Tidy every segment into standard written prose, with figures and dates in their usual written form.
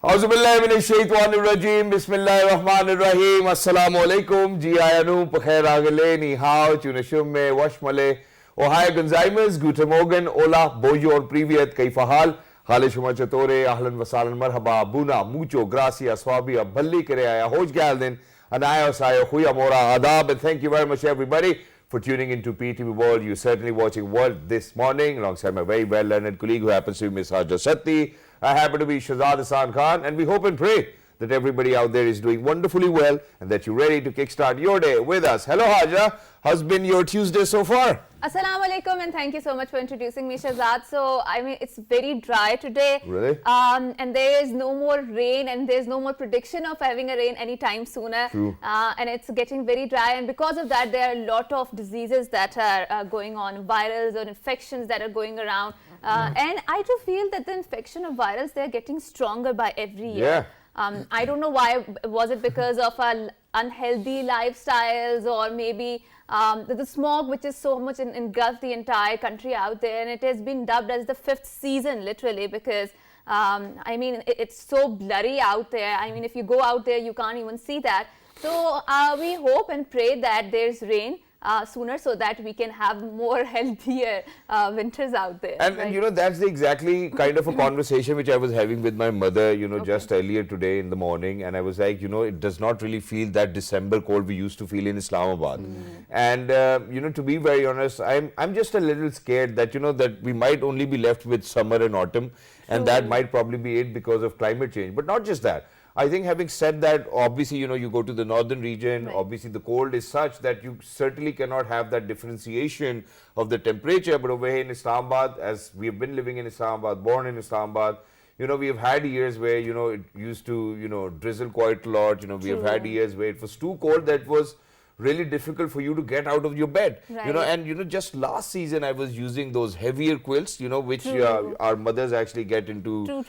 Auzubillahiminash-shaytanir-rajim. Bismillahir-rahmanir-rahim. Assalamu-alaikum. Ji ayanu, pakhair agale, ni hao, tunashumme, washmale. Ohio Gonzaimas, Guten Morgen, Ola, Bonjour, Privyet, Kaifahal, Hale Shuma Chatore, Ahlan Wasalan Marhaba, Buna, Mucho, Gracias, Swabia, Balli Kereya, Hoj Galdin, Anayo Sayo, Huya Mora, Adab, and thank you very much, everybody, for tuning into PTV World. You're certainly watching World this morning, alongside my very well learned colleague who happens to be Ms. Haja Satti. I happen to be Shahzad Hassan Khan, and we hope and pray that everybody out there is doing wonderfully well and that you're ready to kickstart your day with us. Hello, Haja. How's been your Tuesday so far? Assalamu alaikum, and thank you so much for introducing me, Shahzad. So, I mean, it's very dry today. Really? And there is no more rain, and there's no more prediction of having a rain anytime sooner. True. And it's getting very dry, and because of that, there are a lot of diseases that are going on, virals or infections that are going around. And I do feel that the infection of virals, they're getting stronger by every year. Yeah. I don't know why. Was it because of our unhealthy lifestyles, or maybe the smog which is so much engulfed the entire country out there, and it has been dubbed as the fifth season literally because I mean it's so blurry out there. I mean if you go out there you can't even see that. So we hope and pray that there's rain sooner so that we can have more healthier winters out there. And, right? and you know, that's the exactly kind of a conversation which I was having with my mother, you know, just earlier today in the morning. And I was like, you know, it does not really feel that December cold we used to feel in Islamabad. And, you know, to be very honest, I'm just a little scared that, you know, that we might only be left with summer and autumn. And that might probably be it because of climate change. But not just that. I think having said that, obviously, you know, you go to the northern region, obviously the cold is such that you certainly cannot have that differentiation of the temperature. But over here in Islamabad, as we have been living in Islamabad, born in Islamabad, you know, we have had years where, you know, it used to, you know, drizzle quite a lot. You know, we have had years where it was too cold that it was really difficult for you to get out of your bed. You know, and, you know, just last season I was using those heavier quilts, you know, which our mothers actually get into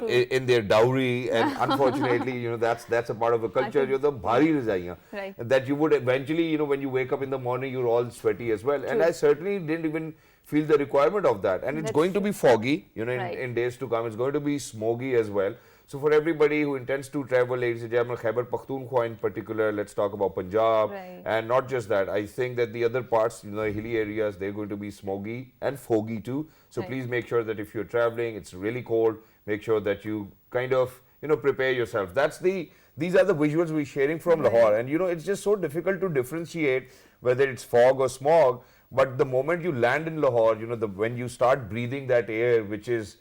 in their dowry. And unfortunately, you know, that's a part of a culture. You're the bhari rizaiyan. That you would eventually, you know, when you wake up in the morning, you're all sweaty as well. And I certainly didn't even feel the requirement of that. And it's going to be foggy, you know, in days to come. It's going to be smoggy as well. So for everybody who intends to travel, ladies and gentlemen, Khyber Pakhtunkhwa in particular, let's talk about Punjab. And not just that, I think that the other parts, you know, hilly areas, they're going to be smoggy and foggy too. So please make sure that if you're traveling, it's really cold, make sure that you kind of, you know, prepare yourself. These are the visuals we're sharing from Lahore. And, you know, it's just so difficult to differentiate whether it's fog or smog. But the moment you land in Lahore, you know, when you start breathing that air, which is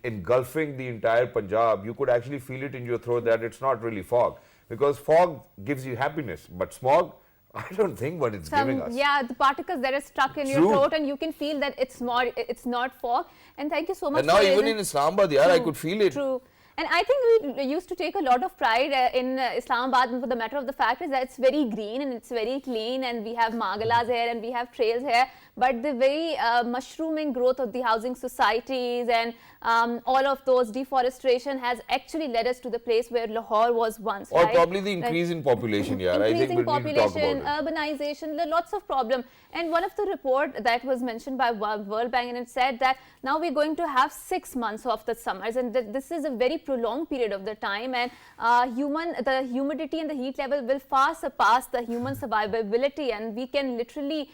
engulfing the entire Punjab, you could actually feel it in your throat that it's not really fog. Because fog gives you happiness, but smog, I don't think what it's giving us. Yeah, the particles that are stuck in your throat, and you can feel that it's not fog. And thank you so much. And now even in Islamabad, I could feel it. True. And I think we used to take a lot of pride in Islamabad, and for the matter of the fact is that it's very green and it's very clean, and we have margalas here and we have trails here. But the very mushrooming growth of the housing societies and all of those deforestation has actually led us to the place where Lahore was once. Or probably the increase in population, I think we'll need to talk about it. Urbanization, there are lots of problems. And one of the report that was mentioned by World Bank, and it said that now we're going to have 6 months of the summers, and this is a very prolonged period of the time, and the humidity and the heat level will far surpass the human survivability, and we can literally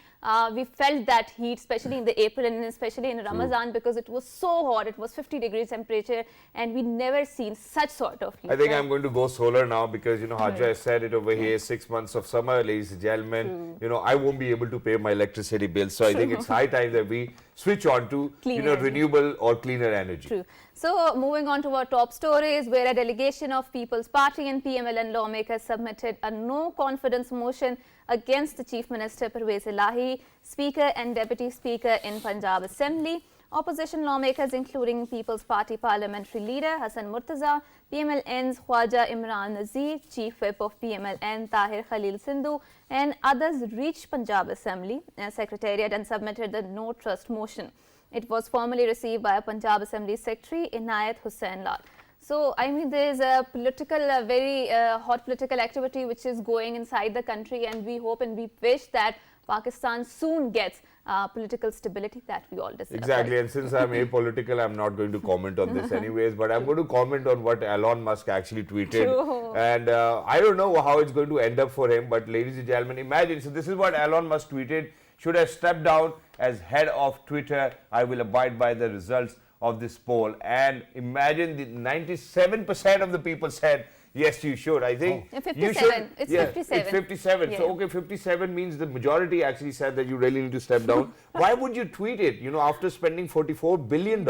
we felt that heat, especially in the April and especially in Ramadan, because it was so hot. It was 50 degrees temperature, and we never seen such sort of heat. I think I'm going to go solar now because, you know, Haja has said it over here, 6 months of summer, ladies and gentlemen. You know, I won't be able to pay my electricity bill. So I think it's high time that we switch on to, you know, renewable or cleaner energy. True. So moving on to our top stories, where a delegation of People's Party and PMLN lawmakers submitted a no confidence motion against the Chief Minister Pervez Elahi, Speaker and Deputy Speaker in Punjab Assembly. Opposition lawmakers including People's Party Parliamentary Leader Hassan Murtaza, PMLN's Khwaja Imran Nazir, Chief Whip of PMLN Tahir Khalil Sindhu and others reached Punjab Assembly Secretariat and submitted the no trust motion. It was formally received by Punjab Assembly Secretary Inayat Hussain Lal. So, I mean, there is a very hot political activity which is going inside the country, and we hope and we wish that Pakistan soon gets political stability that we all deserve. Exactly, Right? and since I'm apolitical, I'm not going to comment on this anyways, but I'm going to comment on what Elon Musk actually tweeted. True. And I don't know how it's going to end up for him, but ladies and gentlemen, imagine, so this is what Elon Musk tweeted: should I step down as head of Twitter? I will abide by the results of this poll. And imagine the 97% of the people said, yes, you should. I think Yeah, you 57. should. It's Yeah, 57. It's 57. Yeah. So, okay, 57 means the majority actually said that you really need to step down. Why would you tweet it? You know, after spending $44 billion,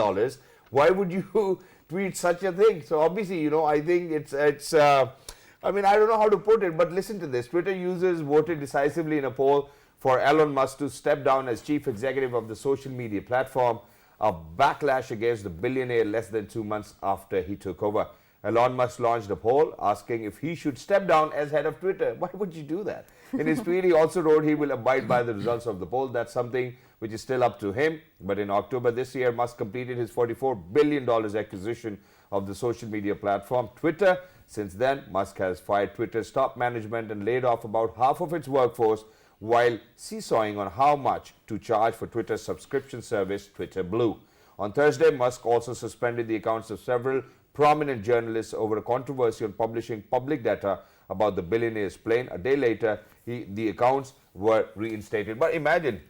why would you tweet such a thing? So, obviously, you know, I think I mean, I don't know how to put it, but listen to this. Twitter users voted decisively in a poll for Elon Musk to step down as chief executive of the social media platform, a backlash against the billionaire less than 2 months after he took over. Elon Musk launched a poll asking if he should step down as head of Twitter. Why would you do that? In his tweet, he also wrote he will abide by the results of the poll. That's something which is still up to him. But in October this year, Musk completed his $44 billion acquisition of the social media platform Twitter. Since then, Musk has fired Twitter's top management and laid off about half of its workforce, while seesawing on how much to charge for Twitter's subscription service, Twitter Blue. On Thursday, Musk also suspended the accounts of several prominent journalists over a controversy on publishing public data about the billionaire's plane. A day later, the accounts were reinstated. But imagine,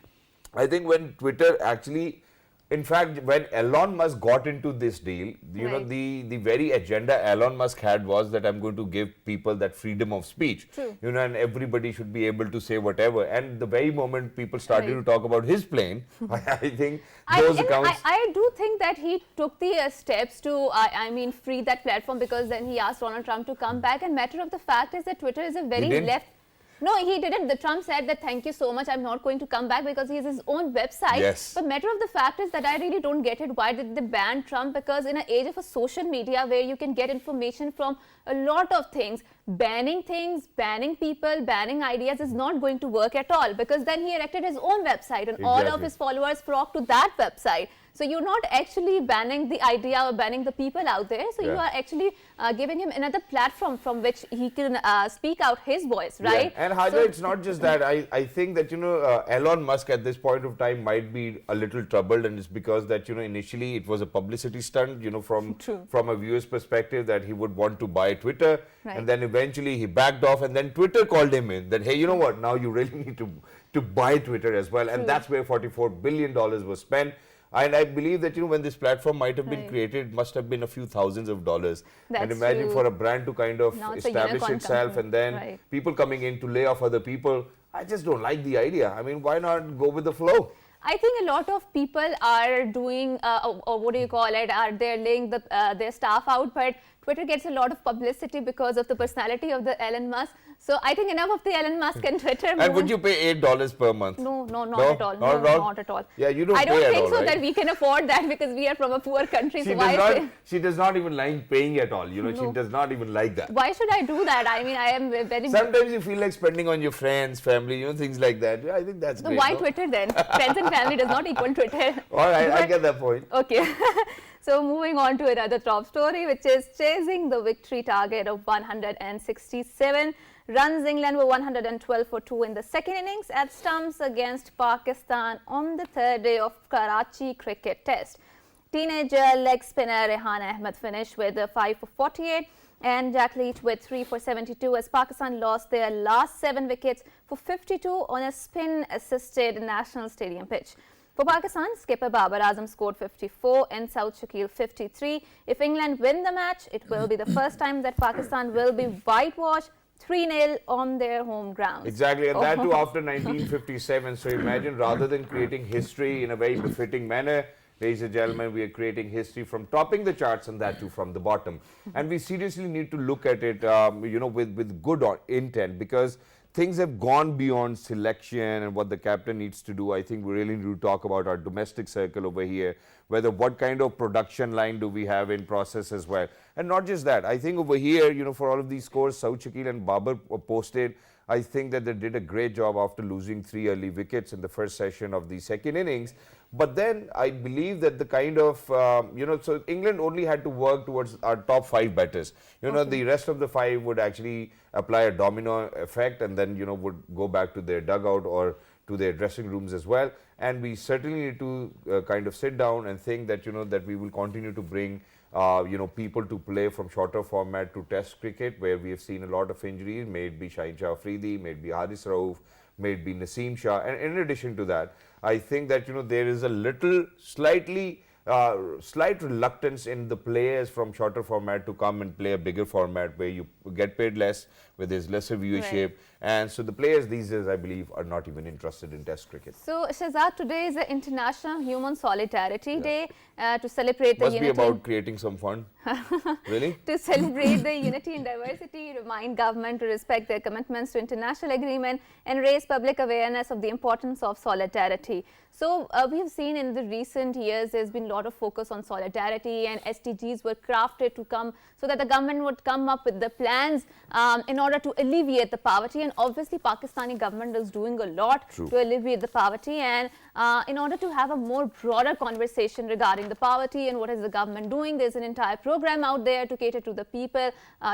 I think when Twitter actually, in fact, when Elon Musk got into this deal, you know, the very agenda Elon Musk had was that I'm going to give people that freedom of speech. True. You know, and everybody should be able to say whatever. And the very moment people started to talk about his plane, I think those accounts... I do think that he took the steps to, I mean, free that platform, because then he asked Donald Trump to come back. And matter of the fact is that Twitter is a very left... No, he didn't. The Trump said that thank you so much, I'm not going to come back, because he has his own website. Yes. But matter of the fact is that I really don't get it. Why did they ban Trump? Because in an age of a social media where you can get information from a lot of things, banning people, banning ideas is not going to work at all, because then he erected his own website and all of his followers flock to that website. So you're not actually banning the idea or banning the people out there. So you are actually giving him another platform from which he can speak out his voice, right? Yeah. And Haja, it's not just that. I think that, you know, Elon Musk at this point of time might be a little troubled, and it's because that, you know, initially it was a publicity stunt, you know, from a viewer's perspective, that he would want to buy Twitter. And then eventually he backed off, and then Twitter called him in that, hey, you know what, now you really need to buy Twitter as well. And that's where $44 billion was spent. And I believe that, you know, when this platform might have been created, it must have been a few thousands of dollars. And imagine for a brand to kind of establish itself and then people coming in to lay off other people. I just don't like the idea. I mean, why not go with the flow? I think a lot of people are doing, or what do you call it, they're laying their staff out, but Twitter gets a lot of publicity because of the personality of the Elon Musk. So I think enough of the Elon Musk and Twitter. And would you pay $8 per month? No, not at all. Not at all. Yeah, you don't I don't pay think at all, so right? that we can afford that, because we are from a poor country. She does not even like paying at all. You know, she does not even like that. Why should I do that? I mean, I am very... Sometimes you feel like spending on your friends, family, you know, things like that. Yeah, I think that's great. Why Twitter then? Friends and family does not equal Twitter. All right, I get that point. Okay. So moving on to another top story, which is chasing the victory target of 167 runs. England were 112 for 2 in the second innings at stumps against Pakistan on the third day of Karachi cricket test. Teenager leg spinner Rehan Ahmed finished with 5 for 48 and Jack Leach with 3 for 72 as Pakistan lost their last 7 wickets for 52 on a spin-assisted National Stadium pitch. For Pakistan, skipper Babar Azam scored 54 and Saud Shakil 53. If England win the match, it will be the first time that Pakistan will be whitewashed 3-0 on their home ground. Exactly, and that too after 1957. So imagine, rather than creating history in a very befitting manner, ladies and gentlemen, we are creating history from topping the charts, and that too from the bottom. And we seriously need to look at it, you know, with good intent, because things have gone beyond selection and what the captain needs to do. I think we really need to talk about our domestic circle over here, whether what kind of production line do we have in process as well. And not just that, I think over here, you know, for all of these scores, Saud Shakil and Babar posted, I think that they did a great job after losing 3 early wickets in the first session of the second innings. But then I believe that the kind of, you know, so England only had to work towards our top 5 batters. You know, the rest of the 5 would actually apply a domino effect and then, you know, would go back to their dugout or to their dressing rooms as well. And we certainly need to kind of sit down and think that, that we will continue to bring people to play from shorter format to test cricket, where we have seen a lot of injuries, may it be Shaheen Shah Afridi, may it be Haris Rauf, may it be Naseem Shah. And in addition to that, I think that, there is a little slight reluctance in the players from shorter format to come and play a bigger format where you get paid less, where there's lesser viewership. Right. And so the players these days, I believe, are not even interested in test cricket. So, Shahzad, today is the International Human Solidarity Day to celebrate the Must unity. be about creating some fun. Really? To celebrate the unity and diversity, remind government to respect their commitments to international agreement and raise public awareness of the importance of solidarity. So, we have seen in the recent years there's been a lot of focus on solidarity, and SDGs were crafted to come so that the government would come up with the plans in order to alleviate the poverty. And obviously, Pakistani government is doing a lot to alleviate the poverty, and in order to have a more broader conversation regarding the poverty and what is the government doing, there's an entire program out there to cater to the people,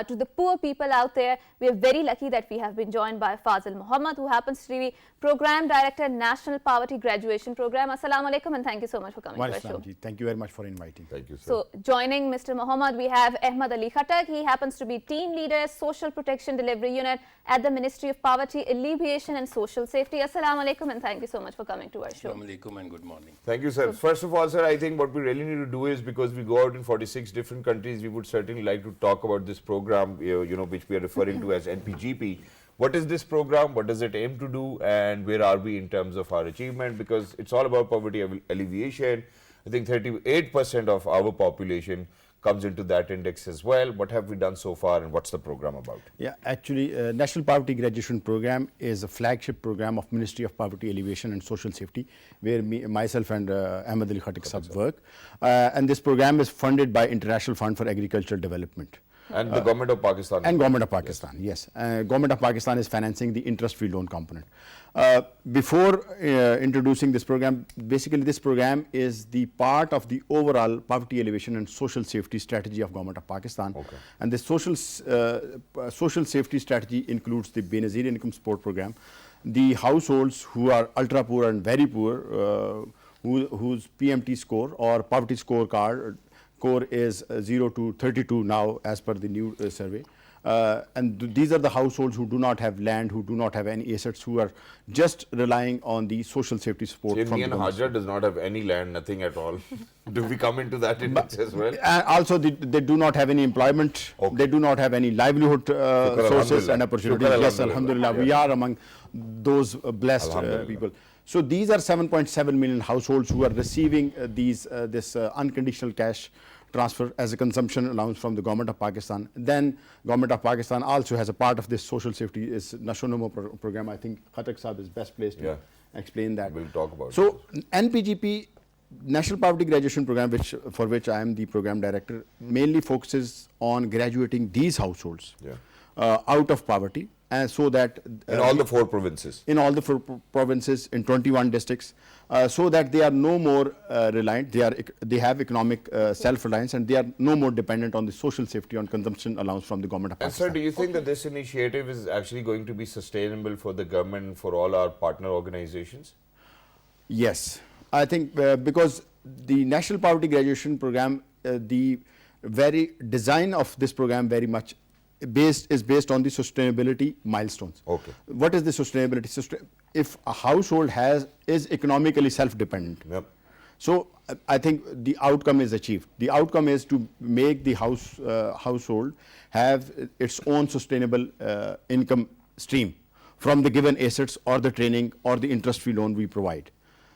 to the poor people out there. We are very lucky that we have been joined by Fazil Muhammad, who happens to be Program Director, National Poverty Graduation Program. Assalamu alaikum, and thank you so much for coming to our show. Thank you very much for inviting. Thank you, sir. So, joining Mr. Muhammad, we have Ahmed Ali, khattak. He happens to be Team Leader, Social Protection Delivery Unit at the Ministry of Poverty, Alleviation and Social Safety. Assalamu alaikum, and thank you so much for coming to our show. Assalamu alaikum and good morning. Thank you, sir. First of all, sir, I think what we really need to do is, because we go out in 46 different countries, we would certainly like to talk about this program, which we are referring to as NPGP. What is this program? What does it aim to do? And where are we in terms of our achievement? Because it's all about poverty alleviation. I think 38% of our population comes into that index as well. What have we done so far, and what's the program about? Yeah, actually, National Poverty Graduation Program is a flagship program of Ministry of Poverty Alleviation and Social Safety, where myself and Ahmed Ali Khattak sahab work. And this program is funded by International Fund for Agricultural Development. And the government of Pakistan. And government of Pakistan, yes. Government of Pakistan is financing the interest-free loan component. Before introducing this program, basically this program is the part of the overall poverty alleviation and social safety strategy of government of Pakistan. Okay. And the social safety strategy includes the Benazir income support program, the households who are ultra poor and very poor, whose PMT score or poverty score is 0 to 32 now as per the new survey. And these are the households who do not have land, who do not have any assets, who are just relying on the social safety support. From the Hajar does not have any land, nothing at all. Do we come into that index as well? Also, they do not have any employment. Okay. They do not have any livelihood sources and opportunities. Yes, alhamdulillah, we are among those blessed people. So these are 7.7 million households who are receiving this unconditional cash transfer as a consumption allowance from the government of Pakistan. Then government of Pakistan also has a part of this social safety is Nashonumo program. I think Khattak Sahab is best placed to explain that. We'll talk about it. So NPGP, National Poverty Graduation Program, for which I am the program director, mainly focuses on graduating these households out of poverty. And so that in all the 4 provinces, in 21 districts, so that they are no more reliant. They have economic self-reliance, and they are no more dependent on the social safety on consumption allowance from the government of Pakistan. And sir, do you think that this initiative is actually going to be sustainable for the government and for all our partner organizations? Yes, I think because the National Poverty Graduation Program, the very design of this program very much is based on the sustainability milestones. Okay. What is the sustainability? If a household is economically self-dependent, so I think the outcome is achieved. The outcome is to make the household have its own sustainable income stream from the given assets or the training or the interest-free loan we provide.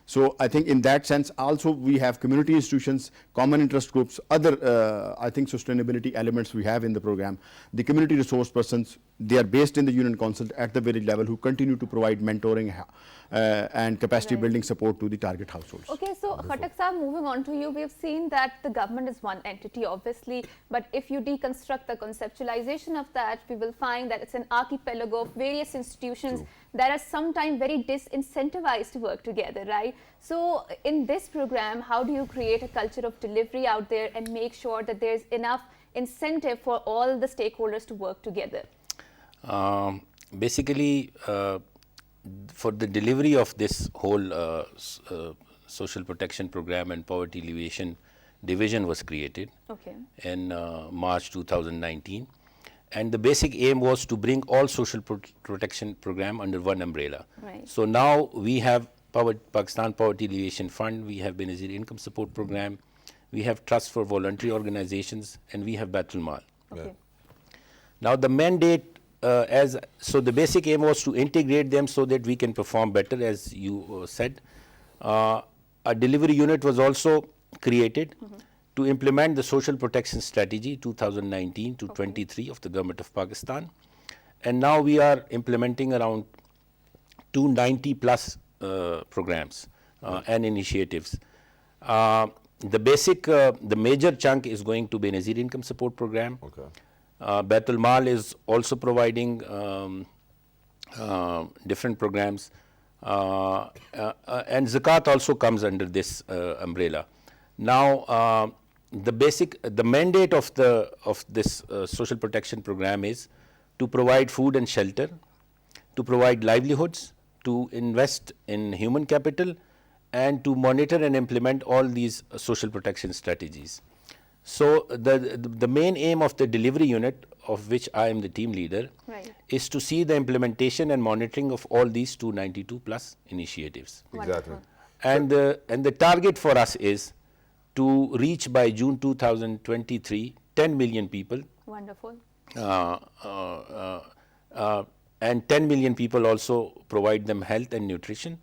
So I think in that sense also we have community institutions, common interest groups, other I think sustainability elements we have in the program. The community resource persons, they are based in the union council at the village level, who continue to provide mentoring and capacity building support to the target households. Okay, so Khattak Sahab, moving on to you, we have seen that the government is one entity obviously, but if you deconstruct the conceptualization of that, we will find that it's an archipelago of various institutions that are sometimes very disincentivized to work together, right? So in this program, how do you create a culture of delivery out there and make sure that there's enough incentive for all the stakeholders to work together? Basically, for the delivery of this whole social protection program and poverty alleviation division was created in March 2019. And the basic aim was to bring all social protection program under one umbrella. So now we have Pakistan Poverty Alleviation Fund, we have Benazir Income Support Program, we have Trust for Voluntary Organizations, and we have Baitul Mal. Now the mandate, so the basic aim was to integrate them so that we can perform better, as you said. A delivery unit was also created to implement the social protection strategy 2019 to 23 of the government of Pakistan. And now we are implementing around 290 plus programs and initiatives. The major chunk is going to Benazir Income Support Program. Baitul Mal is also providing different programs, and Zakat also comes under this umbrella. Now, the mandate of this social protection program is to provide food and shelter, to provide livelihoods, to invest in human capital, and to monitor and implement all these social protection strategies. So the main aim of the delivery unit, of which I am the team leader, is to see the implementation and monitoring of all these 292 plus initiatives. Exactly. And the target for us is to reach by June 2023 10 million people. Wonderful. And 10 million people also provide them health and nutrition,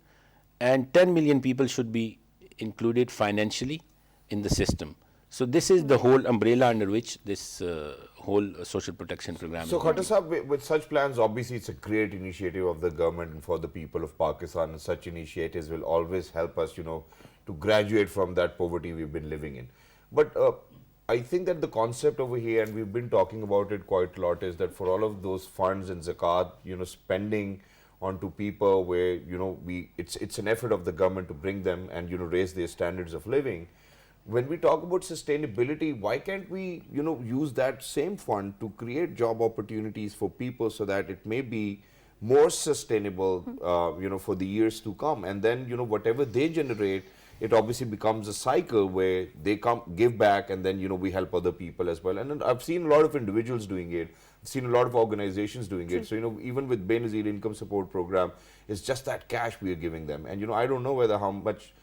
and 10 million people should be included financially in the system. So this is the whole umbrella under which this whole social protection program So is. Khattak Sahab, with such plans, obviously it's a great initiative of the government and for the people of Pakistan, and such initiatives will always help us, to graduate from that poverty we've been living in. But I think that the concept over here, and we've been talking about it quite a lot, is that for all of those funds and zakat, spending onto people where, it's an effort of the government to bring them and, raise their standards of living. When we talk about sustainability, why can't we, use that same fund to create job opportunities for people so that it may be more sustainable, for the years to come? And then, whatever they generate, it obviously becomes a cycle where they come, give back, and then, we help other people as well. And I've seen a lot of individuals doing it. I've seen a lot of organizations doing it. So, even with Benazir Income Support Program, it's just that cash we are giving them. And, I don't know whether how much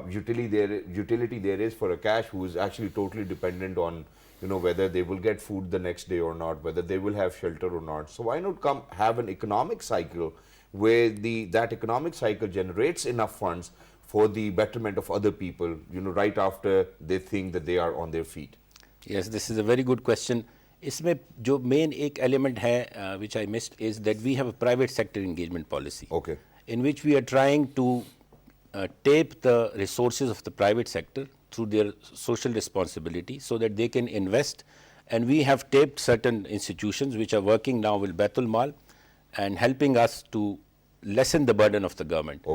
utility there is for a cash who is actually totally dependent on, whether they will get food the next day or not, whether they will have shelter or not. So why not have an economic cycle where that economic cycle generates enough funds for the betterment of other people, right after they think that they are on their feet? Yes, this is a very good question. इसमें जो main एक element है which I missed is that we have a private sector engagement policy, in which we are trying to tape the resources of the private sector through their social responsibility so that they can invest. And we have taped certain institutions which are working now with Baitul Mal and helping us to lessen the burden of the government.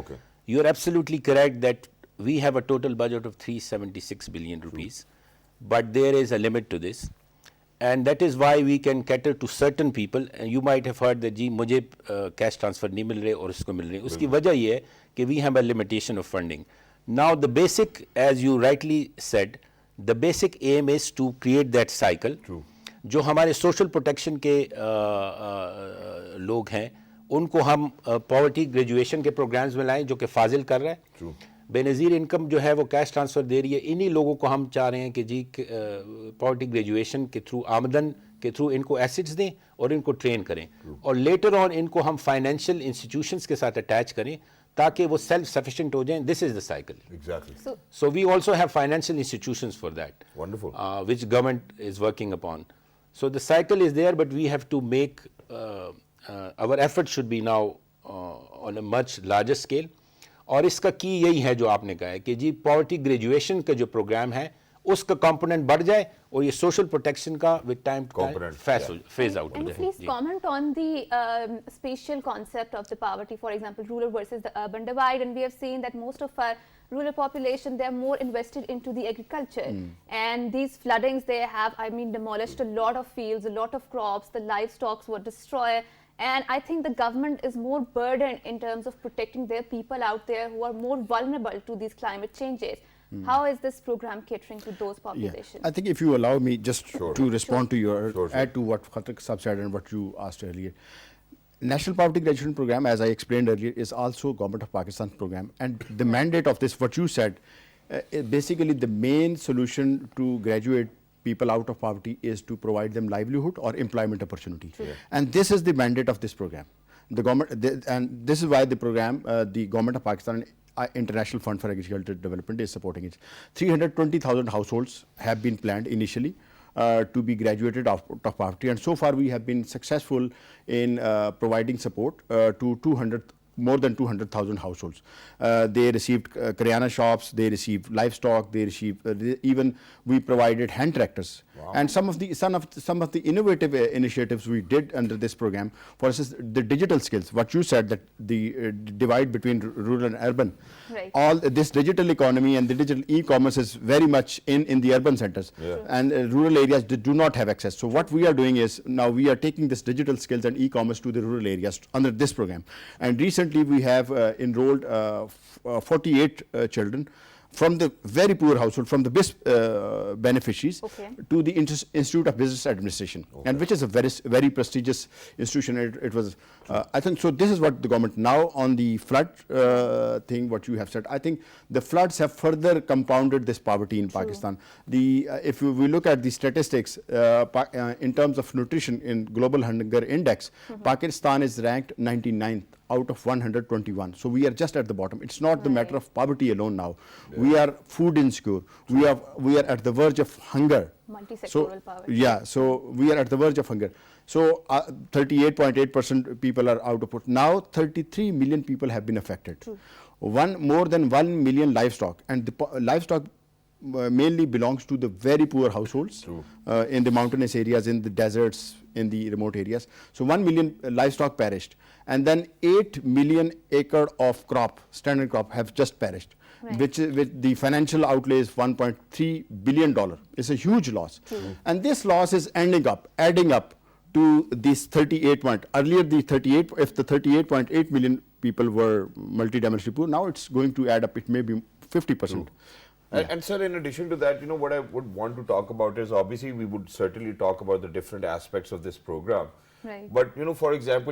You are absolutely correct that we have a total budget of 376 billion rupees, but there is a limit to this. And that is why we can cater to certain people. And you might have heard that जी मुझे cash transfer नहीं मिल रहे और इसको मिल रहे. उसकी वजह ये है कि we have a limitation of funding. Now the basic, as you rightly said, the basic aim is to create that cycle. जो हमारे social protection के लोग हैं, उनको हम poverty graduation के programs में लाएं, जो कि फाजिल कर रहा है. बेनज़ीर इनकम जो है वो कैश ट्रांसफ़र दे रही है. इन्हीं लोगों को हम चाह रहे हैं कि जी पॉवर्टी ग्रेजुएशन के थ्रू, आमदन के थ्रू इनको एसेट्स दें और इनको ट्रेन करें, और लेटर ऑन इनको हम फाइनेंशियल इंस्टीट्यूशंस के साथ अटैच करें ताकि वो सेल्फ सफिशिएंट हो जाएं. This is the cycle. Exactly. So we also have financial institutions for that. Wonderful. Which government is working upon. So the cycle is there, but we have to make our effort should be now on a much larger scale. और इसका की यही है जो आपने कहा है कि जी पॉवर्टी ग्रेजुएशन का जो प्रोग्राम है उसका कंपोनेंट बढ़ जाए और ये सोशल प्रोटेक्शन का with time phase out. And please comment on the spatial concept of the poverty, for example, rural versus the urban divide. And we have seen that most of our rural population, they are more invested into the agriculture. And these floodings, they have, demolished a lot of fields, a lot of crops, the livestock were destroyed. And I think the government is more burdened in terms of protecting their people out there who are more vulnerable to these climate changes. How is this program catering to those populations? I think if you allow me just to respond to your, Sure. add to what Khattak Sahab said and what you asked earlier. National Poverty Graduation Program, as I explained earlier, is also Government of Pakistan program, and the mandate of this, what you said, basically the main solution to graduate people out of poverty is to provide them livelihood or employment opportunity. And this is the mandate of this program. The government, and this is why the program, the Government of Pakistan International Fund for Agricultural Development is supporting it. 320,000 households have been planned initially to be graduated out of poverty, and so far we have been successful in providing support to more than 200,000 households. They received Karyana shops, they received livestock, they received even we provided hand tractors. Wow. And some of the innovative initiatives we did under this program, for instance, the digital skills, what you said, that the divide between rural and urban. Right. All this digital economy and the digital e-commerce is very much in the urban centers, and rural areas do not have access. So what we are doing is now we are taking this digital skills and e-commerce to the rural areas under this program. And recently we have enrolled 48 children from the very poor household, from the BIS beneficiaries, to the Institute of Business Administration, and which is a very prestigious institution. It was, I think, so this is what the government, now on the flood thing, what you have said, I think the floods have further compounded this poverty in Pakistan. If we look at the statistics, in terms of nutrition in Global Hunger Index, Pakistan is ranked 99th out of 121. So we are just at the bottom. It's not the matter of poverty alone now. We are food insecure. We are at the verge of hunger. Multi-sectoral poverty. Yeah, so we are at the verge of hunger. So 38.8% people are out of poverty. Now 33 million people have been affected. More than 1 million livestock, and the livestock mainly belongs to the very poor households in the mountainous areas, in the deserts, in the remote areas. So 1 million livestock perished, and then 8 million acre of crop, standard crop, have just perished, which with the financial outlay is $1.3 billion. It's a huge loss. And this loss is adding up to this 38 point. Earlier the 38.8 million people were multidimensionally poor, now it's going to add up, it may be 50%. And sir, in addition to that, what I would want to talk about is, obviously we would certainly talk about the different aspects of this program. Right. But, for example,